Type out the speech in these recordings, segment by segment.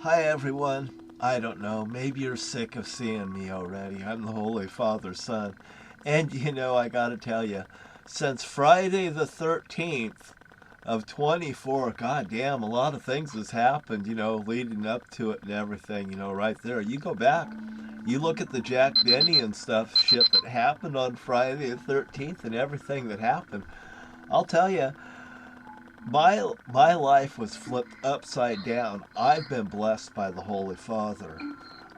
Hi everyone. I don't know, maybe you're sick of seeing me already. I'm the Holy Father's son. And I gotta tell you, since Friday the 13th of 24, goddamn, a lot of things has happened, leading up to it and everything, right there. You go back, you look at the Jack Benny and stuff, shit that happened on Friday the 13th and everything that happened. I'll tell you, my life was flipped upside down. I've been blessed by the Holy Father.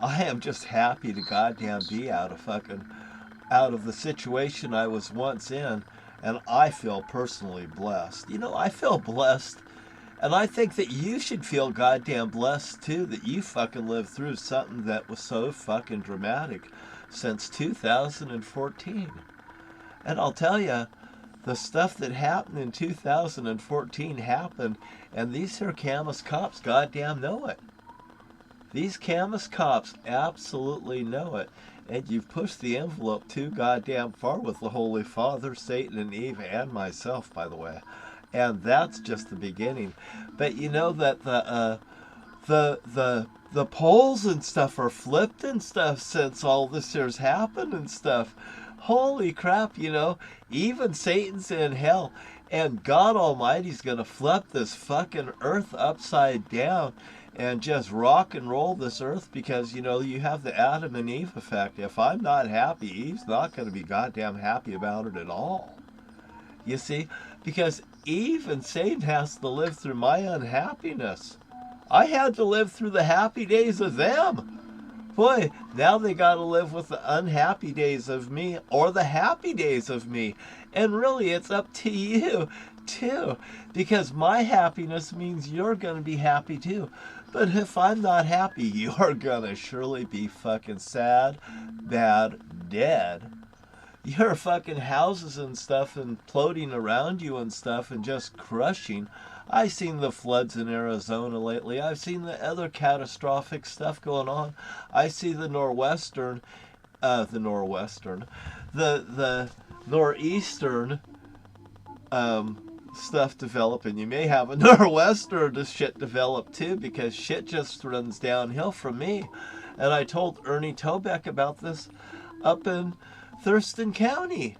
I am just happy to goddamn be out of the situation I was once in, and I feel personally blessed. I feel blessed, and I think that you should feel goddamn blessed too, that you fucking lived through something that was so fucking dramatic since 2014. And I'll tell you, the stuff that happened in 2014 happened, and these here Camas cops goddamn know it. These Camas cops absolutely know it. And you've pushed the envelope too goddamn far with the Holy Father, Satan, and Eve, and myself, by the way. And that's just the beginning. But you know that the polls and stuff are flipped and stuff since all this year's happened and stuff. Holy crap, even Satan's in hell, and God Almighty's gonna flip this fucking earth upside down and just rock and roll this earth, because you have the Adam and Eve effect. If I'm not happy, Eve's not gonna be goddamn happy about it at all. You see? Because Eve and Satan has to live through my unhappiness. I had to live through the happy days of them. Boy, now they got to live with the unhappy days of me or the happy days of me. And really, it's up to you, too. Because my happiness means you're going to be happy, too. But if I'm not happy, you're going to surely be fucking sad, bad, dead. Your fucking houses and stuff imploding around you and stuff and just crushing. I've seen the floods in Arizona lately. I've seen the other catastrophic stuff going on. I see the the northeastern stuff developing. You may have a northwestern shit develop too, because shit just runs downhill from me. And I told Ernie Tobeck about this up in Thurston County.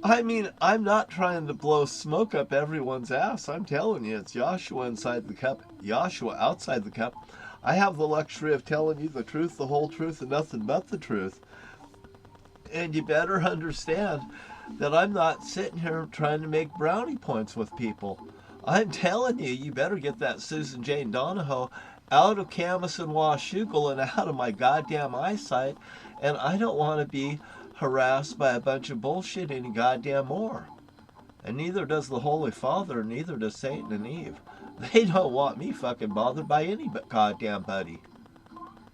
I mean, I'm not trying to blow smoke up everyone's ass. I'm telling you, it's Joshua inside the cup, Joshua outside the cup. I have the luxury of telling you the truth, the whole truth, and nothing but the truth. And you better understand that I'm not sitting here trying to make brownie points with people. I'm telling you, you better get that Susan Jane Donahoe out of Camas and Washougal and out of my goddamn eyesight. And I don't want to be harassed by a bunch of bullshit any goddamn more. And neither does the Holy Father, neither does Satan and Eve. They don't want me fucking bothered by any but goddamn buddy.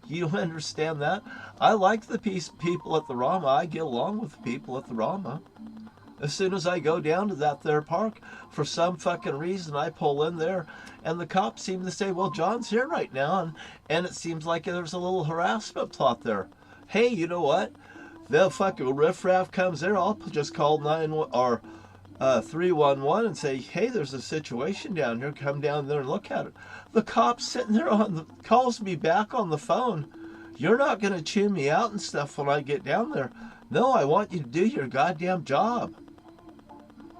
You don't understand that? I like the people at the Rama. I get along with the people at the Rama. As soon as I go down to that there park, for some fucking reason I pull in there, and the cops seem to say, well, John's here right now, and it seems like there's a little harassment plot there. Hey, you know what? The fucking riffraff comes there, I'll just call 311 and say, hey, there's a situation down here. Come down there and look at it. The cop's sitting there calls me back on the phone. You're not going to chew me out and stuff when I get down there. No, I want you to do your goddamn job.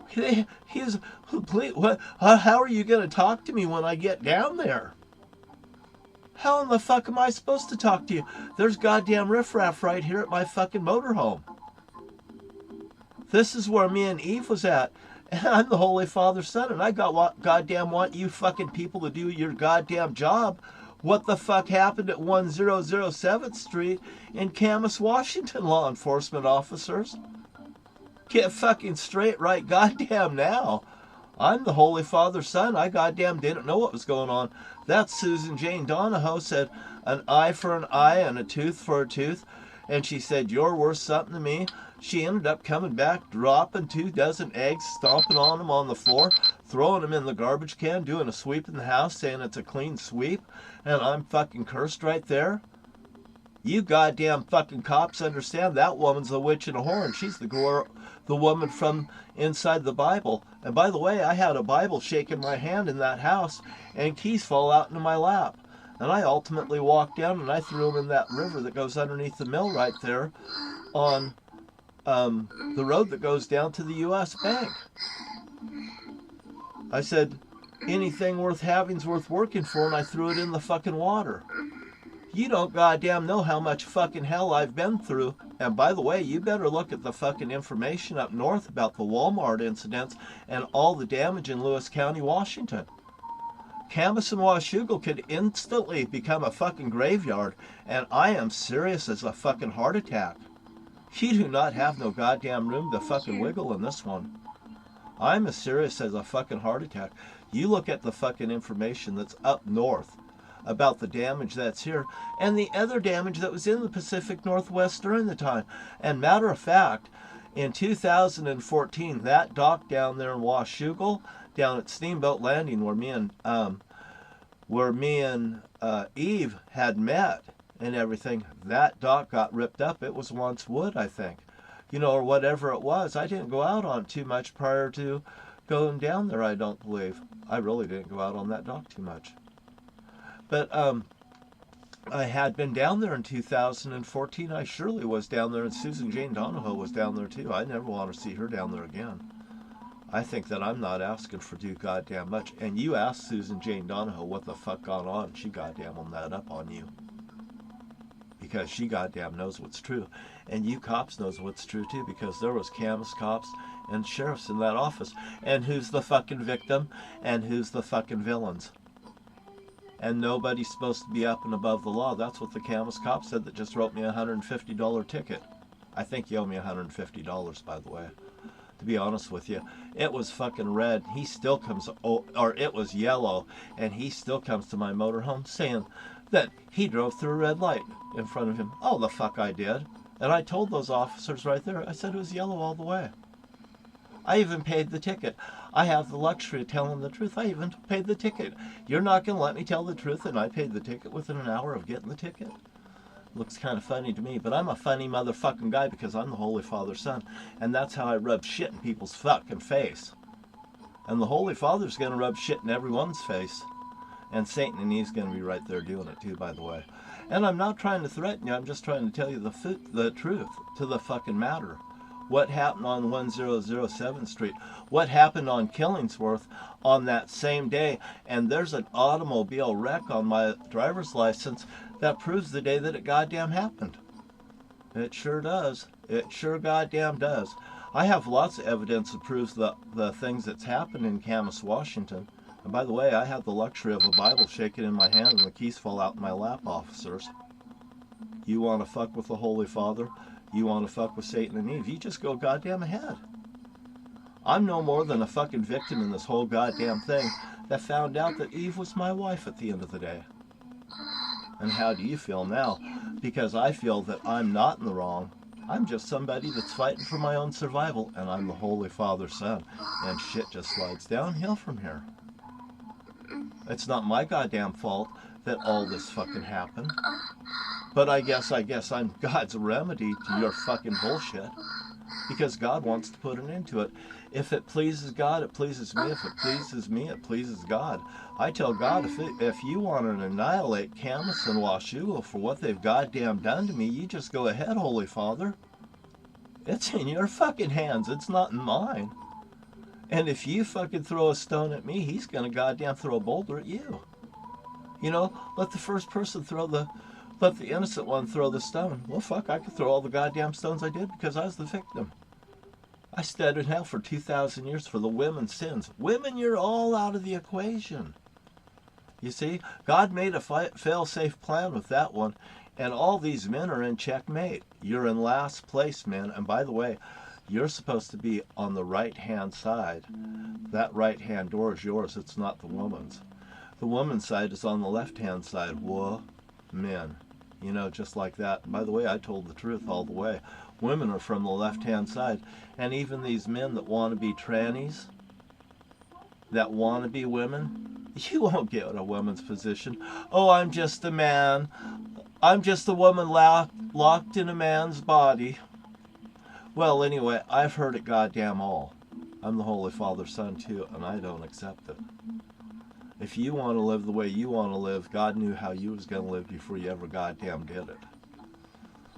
He's complete. What? How are you going to talk to me when I get down there? How in the fuck am I supposed to talk to you? There's goddamn riffraff right here at my fucking motorhome. This is where me and Eve was at. And I'm the Holy Father's son, and I goddamn want you fucking people to do your goddamn job. What the fuck happened at 1007th Street in Camas, Washington, law enforcement officers? Get fucking straight right goddamn now. I'm the Holy Father's son. I goddamn didn't know what was going on. That Susan Jane Donahoe said an eye for an eye and a tooth for a tooth. And she said, you're worth something to me. She ended up coming back, dropping 24 eggs, stomping on them on the floor, throwing them in the garbage can, doing a sweep in the house, saying it's a clean sweep. And I'm fucking cursed right there. You goddamn fucking cops understand that woman's a witch and a whore, and she's the woman from inside the Bible. And by the way, I had a Bible shake in my hand in that house, and keys fall out into my lap. And I ultimately walked down and I threw them in that river that goes underneath the mill right there on the road that goes down to the U.S. Bank. I said, anything worth having's worth working for, and I threw it in the fucking water. You don't goddamn know how much fucking hell I've been through. And by the way, you better look at the fucking information up north about the Walmart incidents and all the damage in Lewis County, Washington. Camas and Washougal could instantly become a fucking graveyard, and I am serious as a fucking heart attack. You do not have no goddamn room to fucking wiggle in this one. I'm as serious as a fucking heart attack. You look at the fucking information that's up north about the damage that's here and the other damage that was in the Pacific Northwest during the time. And matter of fact, in 2014, that dock down there in Washougal, down at Steamboat Landing where me and Eve had met and everything, that dock got ripped up. It was once wood, I think, or whatever it was. I didn't go out on it too much prior to going down there, I don't believe. I really didn't go out on that dock too much. But I had been down there in 2014. I surely was down there, and Susan Jane Donahoe was down there too. I never want to see her down there again. I think that I'm not asking for too goddamn much. And you asked Susan Jane Donahoe what the fuck gone on, she goddamn will nut up on you. Because she goddamn knows what's true. And you cops knows what's true too, because there was Camas cops and sheriffs in that office. And who's the fucking victim and who's the fucking villains? And nobody's supposed to be up and above the law. That's what the Camas cop said that just wrote me a $150 ticket. I think you owe me $150, by the way. To be honest with you, it was fucking red. He still comes, or it was yellow, and he still comes to my motorhome saying that he drove through a red light in front of him. Oh, the fuck I did. And I told those officers right there, I said it was yellow all the way. I even paid the ticket. I have the luxury of telling the truth. I even paid the ticket. You're not going to let me tell the truth, and I paid the ticket within an hour of getting the ticket? Looks kind of funny to me, but I'm a funny motherfucking guy because I'm the Holy Father's son, and that's how I rub shit in people's fucking face. And the Holy Father's going to rub shit in everyone's face. And Satan and Eve's going to be right there doing it too, by the way. And I'm not trying to threaten you, I'm just trying to tell you the truth to the fucking matter. What happened on 1007th Street? What happened on Killingsworth on that same day? And there's an automobile wreck on my driver's license that proves the day that it goddamn happened. It sure does. It sure goddamn does. I have lots of evidence that proves the things that's happened in Camas, Washington. And by the way, I have the luxury of a Bible shaking in my hand and the keys fall out in my lap, officers. You want to fuck with the Holy Father? You want to fuck with Satan and Eve? You just go goddamn ahead. I'm no more than a fucking victim in this whole goddamn thing that found out that Eve was my wife at the end of the day. And how do you feel now? Because I feel that I'm not in the wrong. I'm just somebody that's fighting for my own survival, and I'm the Holy Father's son. And shit just slides downhill from here. It's not my goddamn fault that all this fucking happened. But I guess I'm God's remedy to your fucking bullshit. Because God wants to put an end to it. If it pleases God, it pleases me. If it pleases me, it pleases God. I tell God, if you want to annihilate Camas and Washougal for what they've goddamn done to me, you just go ahead, Holy Father. It's in your fucking hands. It's not in mine. And if you fucking throw a stone at me, he's going to goddamn throw a boulder at you. Let the first person let the innocent one throw the stone. Well, fuck, I could throw all the goddamn stones I did because I was the victim. I stood in hell for 2,000 years for the women's sins. Women, you're all out of the equation. You see, God made a fail-safe plan with that one, and all these men are in checkmate. You're in last place, men. And by the way, you're supposed to be on the right-hand side. That right-hand door is yours. It's not the woman's. The woman's side is on the left-hand side. Whoa, men. Just like that. By the way, I told the truth all the way. Women are from the left-hand side. And even these men that want to be trannies, that want to be women, you won't get a woman's position. Oh, I'm just a man. I'm just a woman locked in a man's body. Well, anyway, I've heard it goddamn all. I'm the Holy Father's son too, and I don't accept it. If you want to live the way you want to live, God knew how you was going to live before you ever goddamn did it.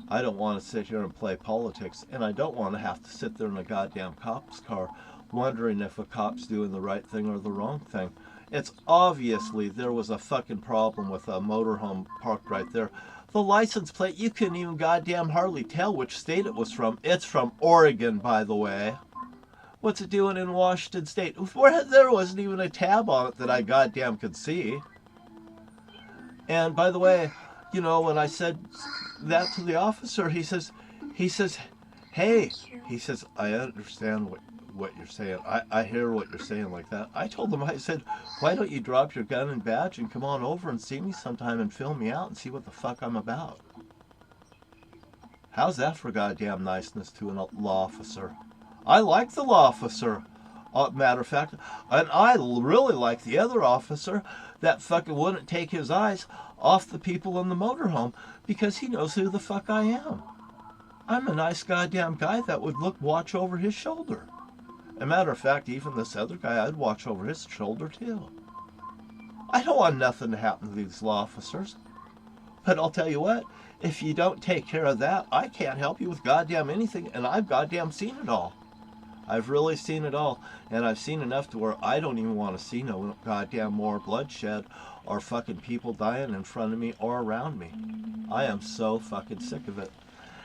I don't want to sit here and play politics, and I don't want to have to sit there in a goddamn cop's car wondering if a cop's doing the right thing or the wrong thing. It's obviously there was a fucking problem with a motorhome parked right there. The license plate, you couldn't even goddamn hardly tell which state it was from. It's from Oregon, by the way. What's it doing in Washington State? There wasn't even a tab on it that I goddamn could see. And by the way, you know, when I said that to the officer, he says, hey, he says, I understand what you're saying. I hear what you're saying like that. I told him, I said, why don't you drop your gun and badge and come on over and see me sometime and fill me out and see what the fuck I'm about? How's that for goddamn niceness to a law officer? I like the law officer, matter of fact, and I really like the other officer that fucking wouldn't take his eyes off the people in the motorhome because he knows who the fuck I am. I'm a nice goddamn guy that would watch over his shoulder. As a matter of fact, even this other guy, I'd watch over his shoulder too. I don't want nothing to happen to these law officers. But I'll tell you what, if you don't take care of that, I can't help you with goddamn anything, and I've goddamn seen it all. I've really seen it all, and I've seen enough to where I don't even want to see no goddamn more bloodshed or fucking people dying in front of me or around me. I am so fucking sick of it.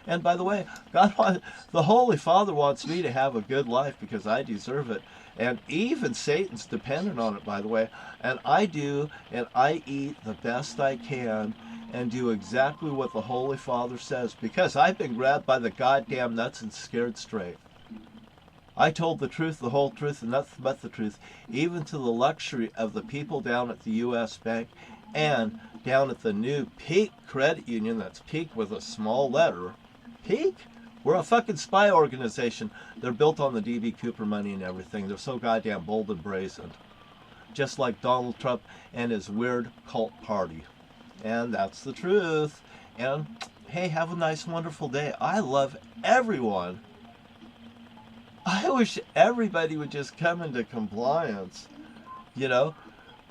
And by the way, the Holy Father wants me to have a good life because I deserve it. And even Satan's dependent on it, by the way. And I do, and I eat the best I can and do exactly what the Holy Father says because I've been grabbed by the goddamn nuts and scared straight. I told the truth, the whole truth, and nothing but the truth, even to the luxury of the people down at the U.S. Bank and down at the new Peak Credit Union. That's Peak with a small letter. Peak? We're a fucking spy organization. They're built on the D.B. Cooper money and everything. They're so goddamn bold and brazen. Just like Donald Trump and his weird cult party. And that's the truth. And, hey, have a nice, wonderful day. I love everyone. I wish everybody would just come into compliance, you know,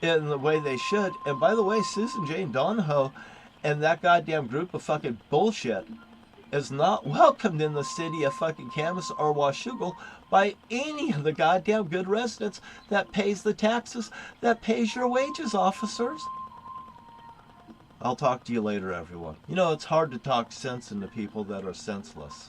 in the way they should. And by the way, Susan Jane Donahoe and that goddamn group of fucking bullshit is not welcomed in the city of fucking Camas or Washougal by any of the goddamn good residents that pays the taxes, that pays your wages, officers. I'll talk to you later, everyone. You know, it's hard to talk sense into people that are senseless.